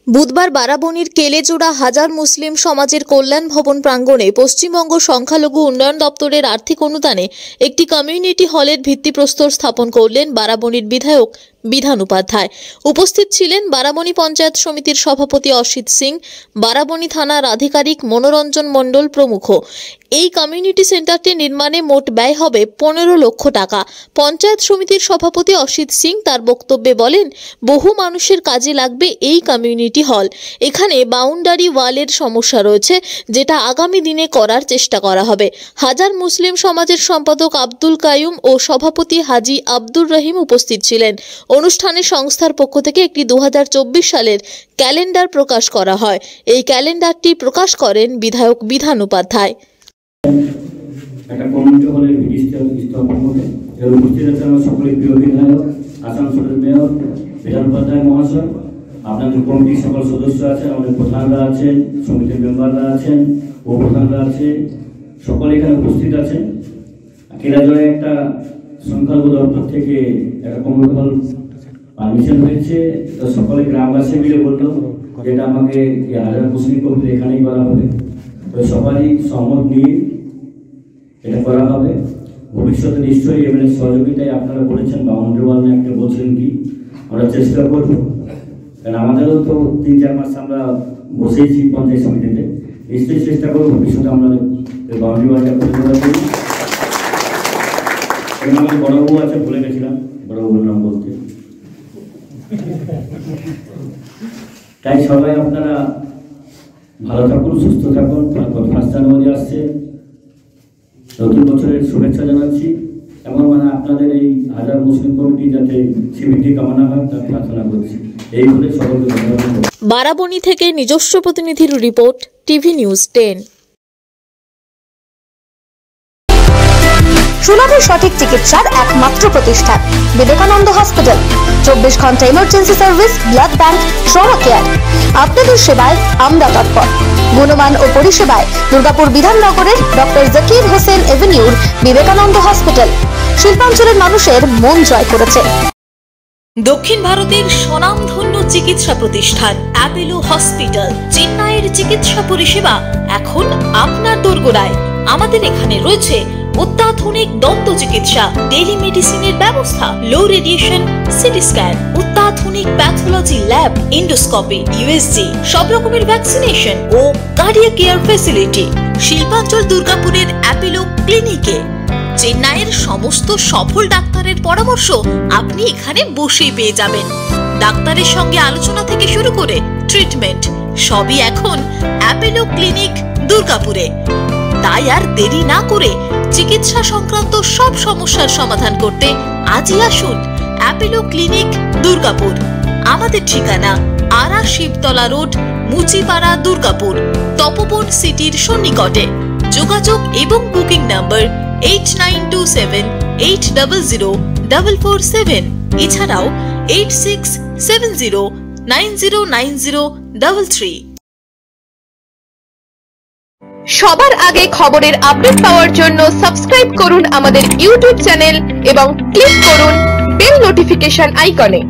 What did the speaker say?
বুধবার বারাবণীর কেলেজোড়া হাজার মুসলিম সমাজের কল্যাণ ভবন প্রাঙ্গণে পশ্চিমবঙ্গ সংখ্যালঘু উন্নয়ন দপ্তরের আর্থিক অনুদানে একটি কমিউনিটি হলের ভিত্তিপ্রস্তর স্থাপন করলেন বারাবণীর বিধায়ক বিধান উপাধ্যায়। উপস্থিত ছিলেন বারাবণী পঞ্চায়েত সমিতির সভাপতি অসিত সিং, বারাবণী থানার আধিকারিক মনোরঞ্জন মণ্ডল প্রমুখ। এই কমিউনিটি সেন্টারটি নির্মাণে মোট ব্যয় হবে 15 লক্ষ টাকা। পঞ্চায়েত সমিতির সভাপতি অসিত সিং তার বক্তব্যে বলেন, বহু মানুষের কাজে লাগবে এই কমিউনিটি হল। এখানে বাউন্ডারি ওয়ালের সমস্যা রয়েছে, যেটা আগামী দিনে করার চেষ্টা করা হবে। হাজার মুসলিম সমাজের সম্পাদক আব্দুল কাইয়ুম ও সভাপতি হাজি আব্দুর রহিম উপস্থিত ছিলেন। অনুষ্ঠানে সংস্থার পক্ষ থেকে একটি 2024 সালের ক্যালেন্ডার প্রকাশ করা হয়। এই ক্যালেন্ডারটি প্রকাশ করেন বিধায়ক বিধান উপাধ্যায়। একটা কমিউনিটি হলের স্থাপন করতে এর উপস্থিত আছেন আমার সকলের প্রিয় বিধায়ক আসানসোলের মেয়র বিধান উপাধ্যায় মহাশয়, আপনাদের কমিটির সকল সদস্য আছেন, আমাদের প্রধানরা আছেন, সমিতির মেম্বাররা আছেন, উপপ্রধানরা আছে, সকলে এখানে উপস্থিত আছেন। কেলাজোড়ে একটা সংখ্যালঘু দপ্তর থেকে একটা কমিউনিটি হল পারমিশন হয়েছে, তো সকলে গ্রামবাসী মিলে বললো যেটা আমাকে হাজার মুসলিম কমিটি এখানেই করা হবে। তো সবারই সহমত নিয়ে এটা করা হবে। ভবিষ্যতে নিশ্চয়ই এমএলএ সহযোগিতায় আপনারা বলেছেন বাউন্ডারি ওয়াল একটা বলছেন কি, আমরা চেষ্টা করব, কারণ আমাদেরও তো 3-4 মাস আমরা বসেইছি পঞ্চায়েত সমিতিতে, নিশ্চয়ই চেষ্টা করবো ভবিষ্যতে আমরা বাউন্ডারি ওয়ালটা করে দেওয়ার জন্য। আমাদের বড়বাবু আছে, ভুলে গেছিলাম বড়বাবুর নাম বলতে। তাই সবাই আপনারা ভালো থাকুন, সুস্থ থাকুন। 1 জানুয়ারি আসছে, নতুন বছরের শুভেচ্ছা জানাচ্ছি এবং আপনাদের এই হাজার মুসলিম কমিটি যাতে সিবিটি কামনা হয় তার প্রার্থনা করছি। এই বলে সকলকে ধন্যবাদ। বারাবণী থেকে নিজস্ব প্রতিনিধির রিপোর্ট, টিভি নিউজ 10। সুলভের সঠিক চিকিৎসার একমাত্র প্রতিষ্ঠান বিবেকানন্দ হসপিটাল। 24 ঘন্টা emergency service, blood bank, trauma care. আপনাদের সেবায় আমরা তৎপর। গুণমান ও পরিষেবায় দুর্গাপুর বিধাননগরের ডক্টর জাকির হোসেন এভিনিউর বিবেকানন্দ হসপিটাল শিল্পাঞ্চলের মানুষের মন জয় করেছে। দক্ষিণ ভারতের স্বনামধন্য চিকিৎসা প্রতিষ্ঠান অ্যাপোলো হসপিটাল, চেন্নাইয়ের চিকিৎসা পরিষেবা এখন আপনার দোরগোড়ায়। আমাদের এখানে রয়েছে অত্যাধুনিক দন্ত চিকিৎসা, টেলিমেডিসিনের ব্যবস্থা, লো রেডিয়েশন সিটি স্ক্যান, অত্যাধুনিক প্যাথোলজি ল্যাব, ইন্ডোস্কোপি, ইউএসজি, সব রকমের ভ্যাকসিনেশন ও কার্ডিয়াক কেয়ার ফ্যাসিলিটি। শিল্পাঞ্চল দুর্গাপুরের অ্যাপোলো ক্লিনিকে চেন্নাইয়ের সমস্ত সফল ডাক্তারের পরামর্শ আপনি এখানে বসেই পেয়ে যাবেন। ডাক্তারের সঙ্গে আলোচনা থেকে শুরু করে ট্রিটমেন্ট সবই এখন অ্যাপোলো ক্লিনিক দুর্গাপুরে। তাই আর দেরি না করে চিকিৎসা সংক্রান্ত সব সমস্যার সমাধান করতে আজই আসুন অ্যাপোলো ক্লিনিক দুর্গাপুর। আমাদের ঠিকানা আরা শিবতলা রোড, মুচিপাড়া, দুর্গাপুর, তপবন সিটির সন্নিকটে। যোগাযোগ এবং বুকিং নাম্বার 8927800447, এছাড়াও 8670909033। সবার আগে খবরের আপডেট পাওয়ার জন্য সাবস্ক্রাইব করুন আমাদের ইউটিউব চ্যানেল এবং ক্লিক করুন বেল নোটিফিকেশন আইকনে।